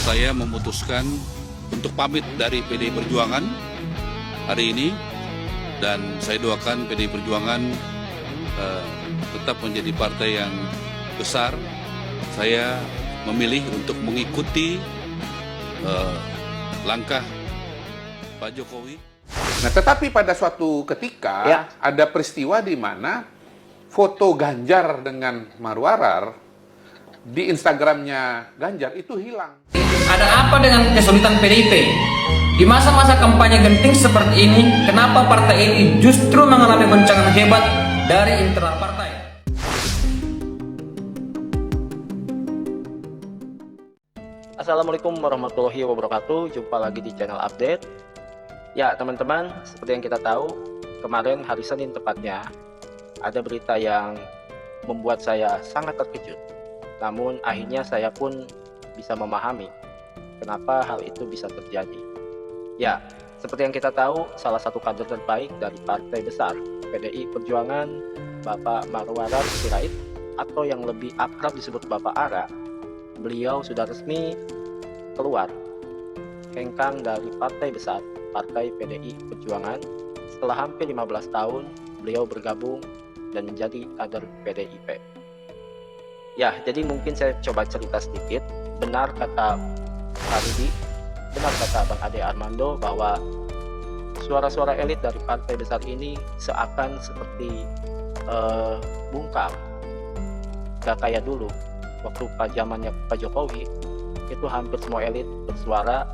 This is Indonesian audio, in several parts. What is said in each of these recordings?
saya memutuskan untuk pamit dari PDI Perjuangan hari ini, dan saya doakan PDI Perjuangan tetap menjadi partai yang besar. Saya memilih untuk mengikuti langkah Pak Jokowi. Nah, tetapi pada suatu ketika ada peristiwa di mana foto Ganjar dengan Marwarar di Instagramnya Ganjar itu hilang. Ada apa dengan kesulitan PDIP? Di masa-masa kampanye genting seperti ini, kenapa partai ini justru mengalami goncangan hebat dari internal partai? Assalamualaikum warahmatullahi wabarakatuh. Jumpa lagi di channel update. Ya teman-teman, seperti yang kita tahu, kemarin hari Senin tepatnya ada berita yang membuat saya sangat terkejut. Namun akhirnya saya pun bisa memahami kenapa hal itu bisa terjadi. Ya, seperti yang kita tahu, salah satu kader terbaik dari partai besar PDI Perjuangan, Bapak Marwarar Sirait, atau yang lebih akrab disebut Bapak Ara, beliau sudah resmi keluar hengkang dari partai besar, partai PDI Perjuangan. Setelah hampir 15 tahun beliau bergabung dan menjadi kader PDIP. Ya, jadi mungkin saya coba cerita sedikit. Benar kata Pak Rudi, benar kata Bang Ade Armando, bahwa suara-suara elit dari partai besar ini seakan seperti bungkam, gak kayak dulu waktu zamannya Pak Jokowi. Itu hampir semua elit bersuara,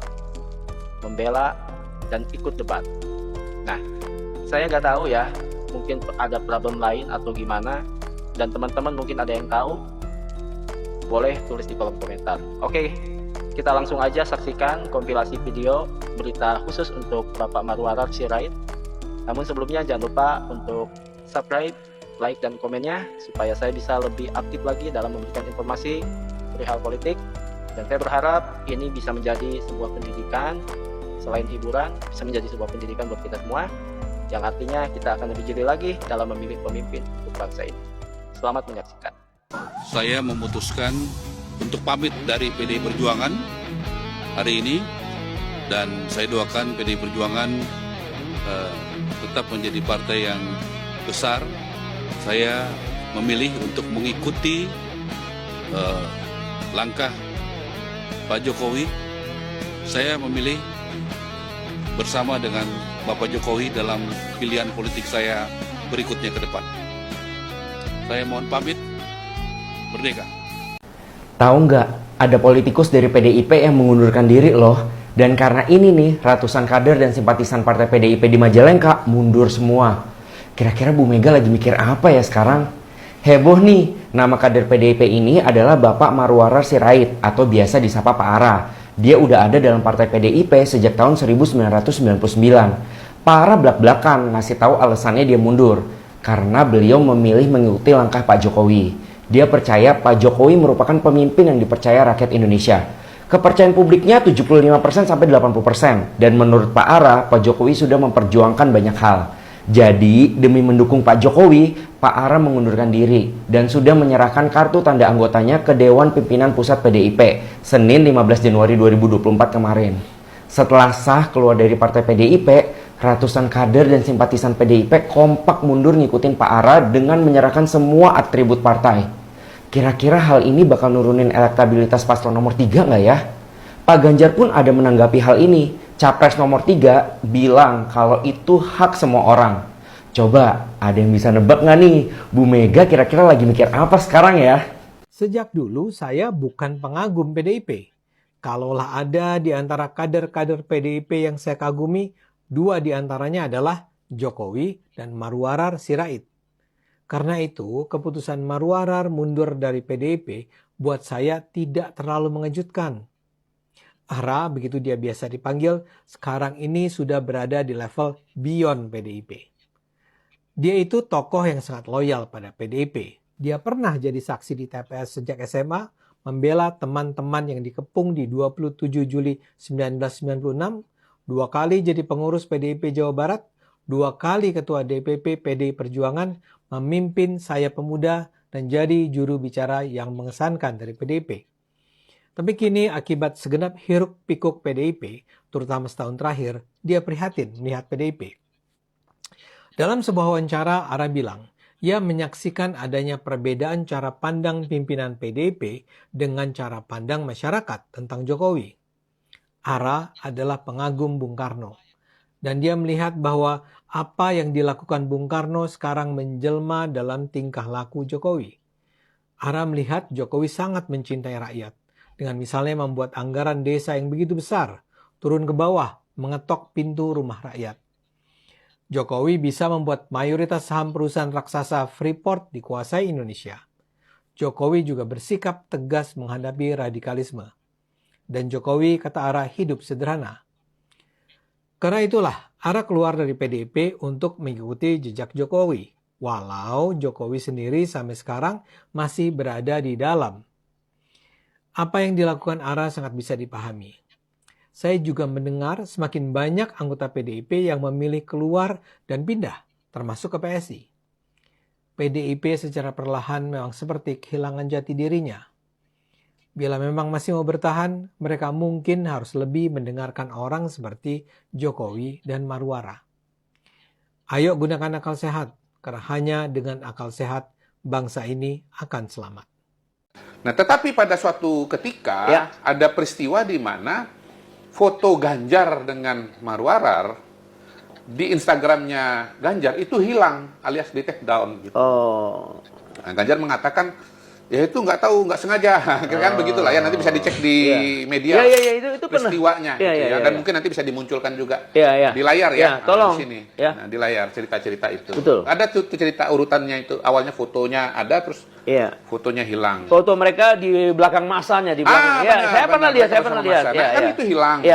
membela, dan ikut debat. Nah, saya nggak tahu ya, mungkin ada problem lain atau gimana, dan teman-teman mungkin ada yang tahu, boleh tulis di kolom komentar. Oke, kita langsung aja saksikan kompilasi video berita khusus untuk Bapak Marwarar Sirait. Namun sebelumnya jangan lupa untuk subscribe, like, dan komennya supaya saya bisa lebih aktif lagi dalam memberikan informasi perihal politik. Dan saya berharap ini bisa menjadi sebuah pendidikan, selain hiburan, bisa menjadi sebuah pendidikan buat kita semua, yang artinya kita akan lebih jeli lagi dalam memilih pemimpin untuk bangsa ini. Selamat menyaksikan. Saya memutuskan untuk pamit dari PDI Perjuangan hari ini, dan saya doakan PDI Perjuangan tetap menjadi partai yang besar. Saya memilih untuk mengikuti langkah Pak Jokowi. Saya memilih bersama dengan Bapak Jokowi dalam pilihan politik saya berikutnya ke depan. Saya mohon pamit. Merdeka. Tahu nggak, ada politikus dari PDIP yang mengundurkan diri loh. Dan karena ini nih, ratusan kader dan simpatisan partai PDIP di Majalengka mundur semua. Kira-kira Bu Mega lagi mikir apa ya sekarang? Heboh nih, nama kader PDIP ini adalah Bapak Marwarar Sirait atau biasa disapa Pak Ara. Dia udah ada dalam partai PDIP sejak tahun 1999. Pak Ara belak-belakan ngasih tahu alasannya dia mundur, karena beliau memilih mengikuti langkah Pak Jokowi. Dia percaya Pak Jokowi merupakan pemimpin yang dipercaya rakyat Indonesia. Kepercayaan publiknya 75% sampai 80%. Dan menurut Pak Ara, Pak Jokowi sudah memperjuangkan banyak hal. Jadi, demi mendukung Pak Jokowi, Pak Ara mengundurkan diri dan sudah menyerahkan kartu tanda anggotanya ke Dewan Pimpinan Pusat PDIP Senin 15 Januari 2024 kemarin. Setelah sah keluar dari partai PDIP, ratusan kader dan simpatisan PDIP kompak mundur ngikutin Pak Ara dengan menyerahkan semua atribut partai. Kira-kira hal ini bakal nurunin elektabilitas paslon nomor 3 nggak ya? Pak Ganjar pun ada menanggapi hal ini. Capres nomor 3 bilang kalau itu hak semua orang. Coba, ada yang bisa nebak nggak nih? Bu Mega kira-kira lagi mikir apa sekarang ya? Sejak dulu saya bukan pengagum PDIP. Kalaulah ada di antara kader-kader PDIP yang saya kagumi, dua di antaranya adalah Jokowi dan Marwarar Sirait. Karena itu, keputusan Marwarar mundur dari PDIP buat saya tidak terlalu mengejutkan. Ara, begitu dia biasa dipanggil, sekarang ini sudah berada di level beyond PDIP. Dia itu tokoh yang sangat loyal pada PDIP. Dia pernah jadi saksi di TPS sejak SMA, membela teman-teman yang dikepung di 27 Juli 1996, 2 kali jadi pengurus PDIP Jawa Barat, 2 kali ketua DPP PDI Perjuangan, memimpin Saya Pemuda, dan jadi juru bicara yang mengesankan dari PDIP. Tapi kini akibat segenap hiruk-pikuk PDIP, terutama setahun terakhir, dia prihatin melihat PDIP. Dalam sebuah wawancara, Ara bilang, ia menyaksikan adanya perbedaan cara pandang pimpinan PDIP dengan cara pandang masyarakat tentang Jokowi. Ara adalah pengagum Bung Karno, dan dia melihat bahwa apa yang dilakukan Bung Karno sekarang menjelma dalam tingkah laku Jokowi. Ara melihat Jokowi sangat mencintai rakyat, dengan misalnya membuat anggaran desa yang begitu besar, turun ke bawah, mengetok pintu rumah rakyat. Jokowi bisa membuat mayoritas saham perusahaan raksasa Freeport dikuasai Indonesia. Jokowi juga bersikap tegas menghadapi radikalisme. Dan Jokowi, kata Ara, hidup sederhana. Karena itulah, Ara keluar dari PDIP untuk mengikuti jejak Jokowi. Walau Jokowi sendiri sampai sekarang masih berada di dalam. Apa yang dilakukan Ara sangat bisa dipahami. Saya juga mendengar semakin banyak anggota PDIP yang memilih keluar dan pindah, termasuk ke PSI. PDIP secara perlahan memang seperti kehilangan jati dirinya. Bila memang masih mau bertahan, mereka mungkin harus lebih mendengarkan orang seperti Jokowi dan Marwara. Ayo gunakan akal sehat, karena hanya dengan akal sehat bangsa ini akan selamat. Nah, tetapi pada suatu ketika ada peristiwa di mana foto Ganjar dengan Marwarar di Instagramnya Ganjar itu hilang alias di take down gitu. Nah, Ganjar mengatakan ya itu nggak tahu, nggak sengaja, kan begitulah ya, nanti bisa dicek di media itu peristiwanya, dan mungkin nanti bisa dimunculkan juga di layar ya, tolong di sini, ya. Nah, di layar cerita-cerita itu. Betul. Ada tuh cerita urutannya itu, awalnya fotonya ada, terus fotonya hilang. Foto mereka di belakang masanya, di belakang. Saya pernah lihat. Kan itu hilang.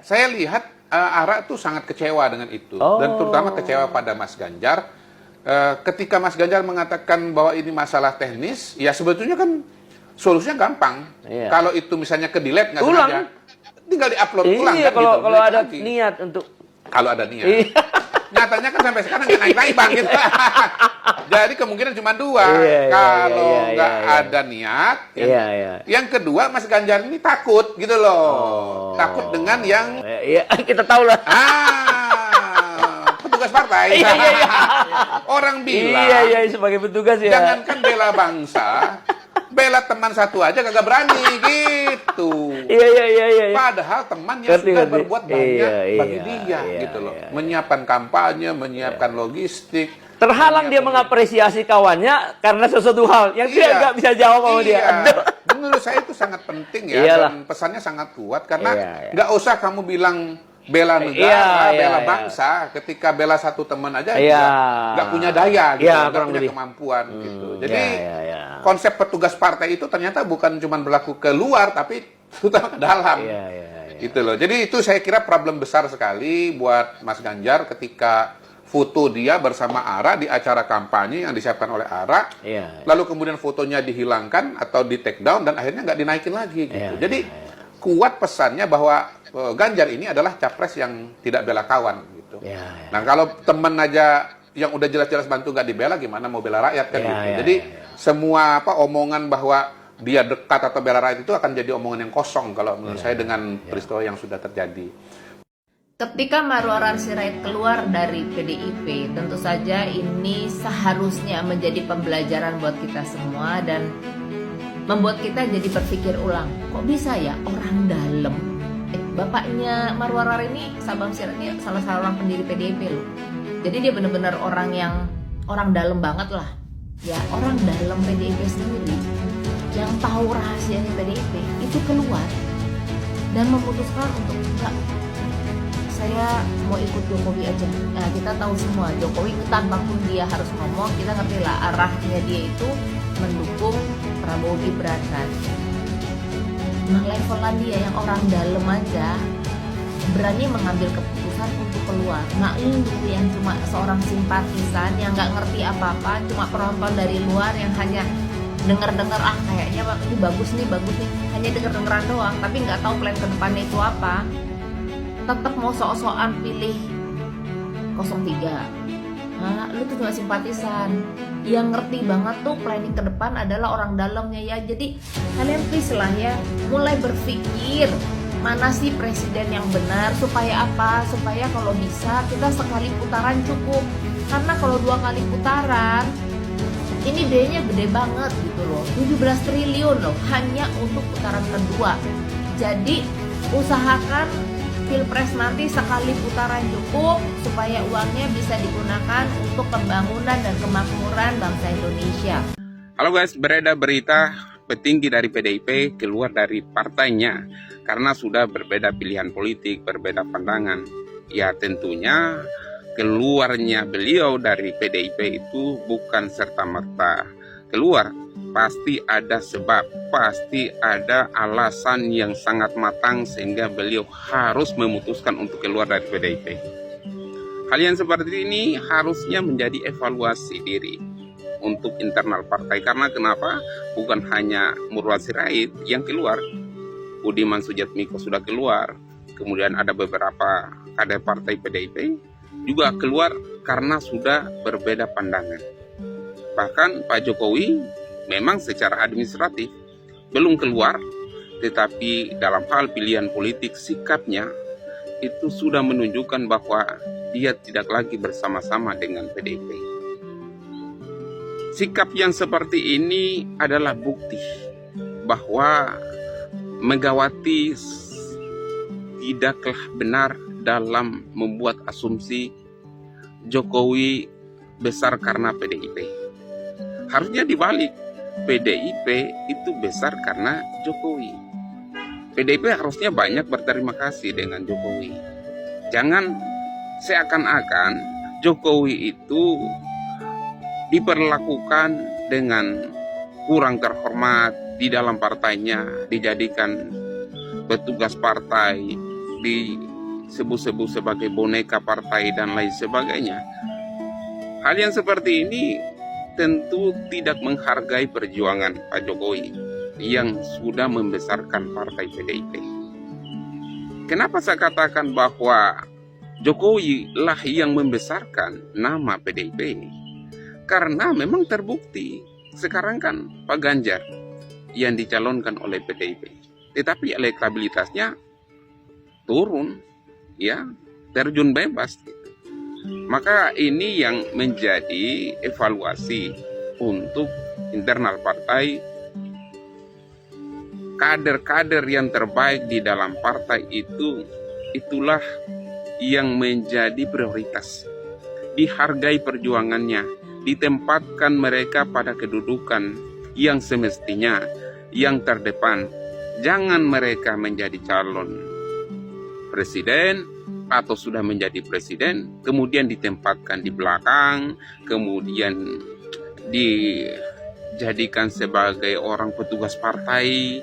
Saya lihat Ara tuh sangat kecewa dengan itu, dan terutama kecewa pada Mas Ganjar. Ketika Mas Ganjar mengatakan bahwa ini masalah teknis, ya sebetulnya kan solusinya gampang. Kalau itu misalnya ke-delete nggak sengaja, tinggal di-upload ulang kan kalau gitu. Kalau ada niat untuk... Kalau ada niat. Nyatanya kan sampai sekarang nggak naik-naik Bang gitu. Jadi kemungkinan cuma dua. Kalau nggak ada niat, yang kedua Mas Ganjar ini takut gitu loh. Takut dengan yang... kita tahu lah. Petugas partai. Orang bilang, sebagai petugas ya. jangankan bela bangsa, bela teman satu aja kagak berani gitu. Padahal teman yang sudah berbuat banyak bagi dia gitu loh. Menyiapkan kampanye, menyiapkan logistik. Terhalang dia mengapresiasi kawannya karena sesuatu hal yang dia nggak bisa jawab sama dia. Menurut saya itu sangat penting ya, dan pesannya sangat kuat karena nggak usah kamu bilang bela negara, bela bangsa, ketika bela satu teman aja nggak punya daya, gitu, nggak punya kemampuan gitu. Jadi konsep petugas partai itu ternyata bukan cuma berlaku ke luar, tapi terutama ke dalam. Gitu loh. Jadi itu saya kira problem besar sekali buat Mas Ganjar ketika foto dia bersama Ara di acara kampanye yang disiapkan oleh Ara, lalu kemudian fotonya dihilangkan atau di take down dan akhirnya nggak dinaikin lagi. Gitu. Jadi kuat pesannya bahwa Ganjar ini adalah capres yang tidak bela kawan gitu. Nah kalau teman aja yang udah jelas-jelas bantu nggak dibela, gimana mau bela rakyat kan gitu. Jadi semua omongan bahwa dia dekat atau bela rakyat itu akan jadi omongan yang kosong kalau menurut saya dengan peristiwa yang sudah terjadi. Ketika Marwarar Sirait keluar dari PDIP, tentu saja ini seharusnya menjadi pembelajaran buat kita semua dan membuat kita jadi berpikir ulang. Kok bisa ya orang dalam? Bapaknya Marwarar ini, Sabang Sirait ini salah seorang pendiri PDIP loh. Jadi dia benar-benar orang dalam banget lah. Ya orang dalam PDIP sendiri yang tahu rahasianya PDIP itu keluar dan memutuskan untuk enggak, saya mau ikut Jokowi aja. Nah, kita tahu semua Jokowi tanpapun dia harus ngomong, kita ngerti lah arahnya dia itu mendukung Prabowo Gibran kan. Nah levelan dia yang orang dalam aja berani mengambil keputusan untuk keluar. Nah lu yang cuma seorang simpatisan yang nggak ngerti apa-apa, cuma penonton dari luar yang hanya denger-denger kayaknya ini bagus nih, hanya denger-dengeran doang, tapi nggak tahu plan ke depannya itu apa. Tetap mau sok-sokan pilih 03. Nah, lu tuh cuma simpatisan. yang ngerti banget tuh planning ke depan adalah orang dalamnya ya. Jadi kalian please lah ya, mulai berpikir mana sih presiden yang benar, supaya apa? Supaya kalau bisa kita sekali putaran cukup. Karena kalau 2 kali putaran ini biayanya gede banget gitu loh, 17 triliun loh hanya untuk putaran kedua. Jadi usahakan Pilpres nanti sekali putaran cukup supaya uangnya bisa digunakan untuk pembangunan dan kemakmuran bangsa Indonesia. Halo guys, beredar berita petinggi dari PDIP keluar dari partainya karena sudah berbeda pilihan politik, berbeda pandangan. Ya tentunya keluarnya beliau dari PDIP itu bukan serta-merta keluar. Pasti ada sebab, pasti ada alasan yang sangat matang sehingga beliau harus memutuskan untuk keluar dari PDIP. Hal yang seperti ini harusnya menjadi evaluasi diri untuk internal partai. Karena kenapa? Bukan hanya Murwar Sirait yang keluar, Budiman Sujatmiko sudah keluar, kemudian ada beberapa kader partai PDIP juga keluar karena sudah berbeda pandangan. Bahkan Pak Jokowi memang secara administratif belum keluar, tetapi dalam hal pilihan politik sikapnya itu sudah menunjukkan bahwa dia tidak lagi bersama-sama dengan PDIP. Sikap yang seperti ini adalah bukti bahwa Megawati tidaklah benar dalam membuat asumsi Jokowi besar karena PDIP. Harusnya dibalik, PDIP itu besar karena Jokowi. PDIP harusnya banyak berterima kasih dengan Jokowi. Jangan seakan-akan Jokowi itu diperlakukan dengan kurang terhormat di dalam partainya, dijadikan petugas partai, disebut-sebut sebagai boneka partai dan lain sebagainya. Hal yang seperti ini tentu tidak menghargai perjuangan Pak Jokowi yang sudah membesarkan partai PDIP. Kenapa saya katakan bahwa Jokowi lah yang membesarkan nama PDIP? Karena memang terbukti sekarang kan Pak Ganjar yang dicalonkan oleh PDIP, tetapi elektabilitasnya turun, ya, terjun bebas. Maka ini yang menjadi evaluasi untuk internal partai. Kader-kader yang terbaik di dalam partai itulah yang menjadi prioritas. Dihargai perjuangannya, ditempatkan mereka pada kedudukan yang semestinya, yang terdepan. Jangan mereka menjadi calon presiden atau sudah menjadi presiden, kemudian ditempatkan di belakang, kemudian dijadikan sebagai orang petugas partai,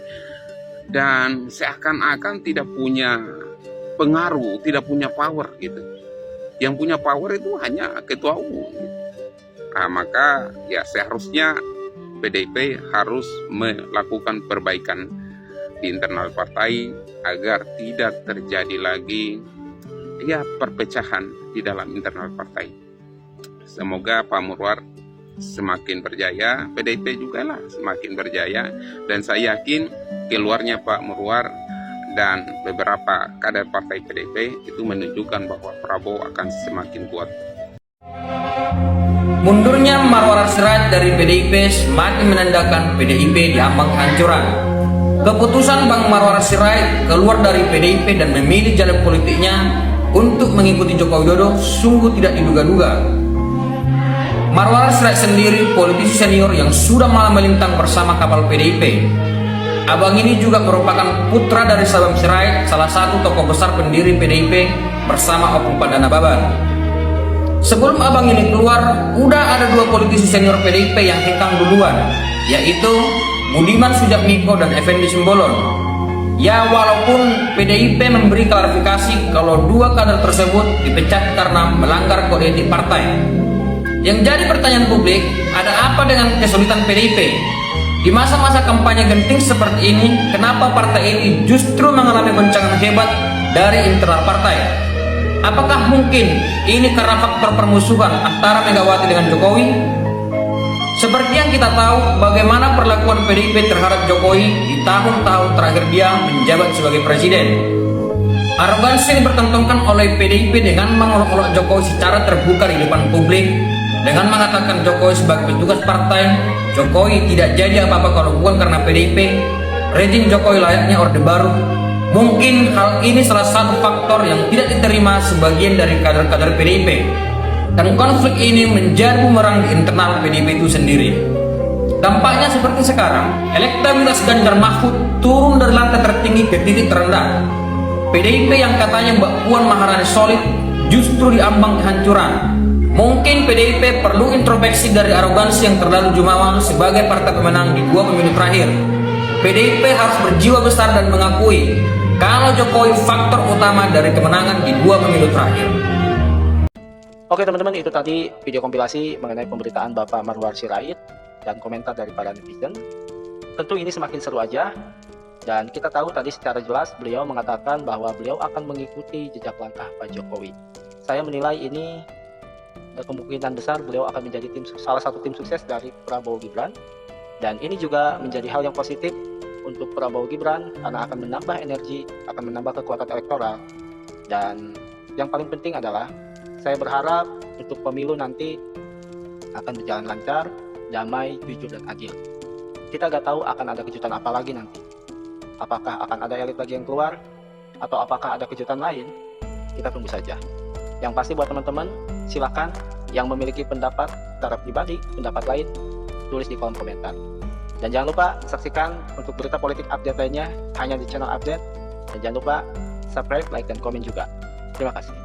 dan seakan-akan tidak punya pengaruh, tidak punya power gitu. Yang punya power itu hanya ketua umum. Nah, maka ya seharusnya PDIP harus melakukan perbaikan di internal partai agar tidak terjadi lagi ya perpecahan di dalam internal partai. Semoga Pak Murwar semakin berjaya, PDIP juga lah semakin berjaya, dan saya yakin keluarnya Pak Murwar dan beberapa kader partai PDIP itu menunjukkan bahwa Prabowo akan semakin kuat. Mundurnya Marwar Sirait dari PDIP semakin menandakan PDIP diambang kehancuran. Keputusan Bang Marwar Sirait keluar dari PDIP dan memilih jalan politiknya untuk mengikuti Joko Widodo sungguh tidak diduga-duga. Marwar Sirait sendiri politisi senior yang sudah malam melintang bersama kapal PDIP. Abang ini juga merupakan putra dari Sabam Sirait, salah satu tokoh besar pendiri PDIP bersama Opung Pandana Baban. Sebelum abang ini keluar, udah ada 2 politisi senior PDIP yang hengkang duluan, yaitu Budiman Sujatmiko dan Effendi Simbolon. Ya, walaupun PDIP memberi klarifikasi kalau 2 kader tersebut dipecat karena melanggar kode etik partai. Yang jadi pertanyaan publik, ada apa dengan kesulitan PDIP? Di masa-masa kampanye genting seperti ini, kenapa partai ini justru mengalami goncangan hebat dari internal partai? Apakah mungkin ini karena faktor permusuhan antara Megawati dengan Jokowi? Seperti yang kita tahu bagaimana perlakuan PDIP terhadap Jokowi di tahun-tahun terakhir dia menjabat sebagai presiden. Arogansi yang dipertontonkan oleh PDIP dengan mengolok-olok Jokowi secara terbuka di depan publik, dengan mengatakan Jokowi sebagai petugas partai. Jokowi tidak jadi apa-apa kalau bukan karena PDIP. Rezim Jokowi layaknya Orde Baru. Mungkin hal ini salah satu faktor yang tidak diterima sebagian dari kader-kader PDIP. Dan konflik ini menjadi bumerang di internal PDIP itu sendiri. Dampaknya seperti sekarang, elektabilitas Ganjar Mahfud turun dari lantai tertinggi ke titik terendah. PDIP yang katanya Mbak Puan Maharani solid justru diambang kehancuran. Mungkin PDIP perlu introspeksi dari arogansi yang terlalu jumawa sebagai partai pemenang di 2 pemilu terakhir. PDIP harus berjiwa besar dan mengakui kalau Jokowi faktor utama dari kemenangan di 2 pemilu terakhir. Oke teman-teman, itu tadi video kompilasi mengenai pemberitaan Bapak Marwar Sirait dan komentar dari para netizen. Tentu ini semakin seru aja, dan kita tahu tadi secara jelas beliau mengatakan bahwa beliau akan mengikuti jejak langkah Pak Jokowi. Saya menilai ini kemungkinan besar beliau akan menjadi salah satu tim sukses dari Prabowo Gibran, dan ini juga menjadi hal yang positif untuk Prabowo Gibran karena akan menambah energi, akan menambah kekuatan elektoral, dan yang paling penting adalah saya berharap untuk pemilu nanti akan berjalan lancar, damai, jujur, dan adil. Kita nggak tahu akan ada kejutan apa lagi nanti. Apakah akan ada elit lagi yang keluar, atau apakah ada kejutan lain? Kita tunggu saja. Yang pasti buat teman-teman, silakan yang memiliki pendapat secara pribadi, pendapat lain, tulis di kolom komentar. Dan jangan lupa saksikan untuk berita politik update lainnya hanya di channel update. Dan jangan lupa subscribe, like, dan komen juga. Terima kasih.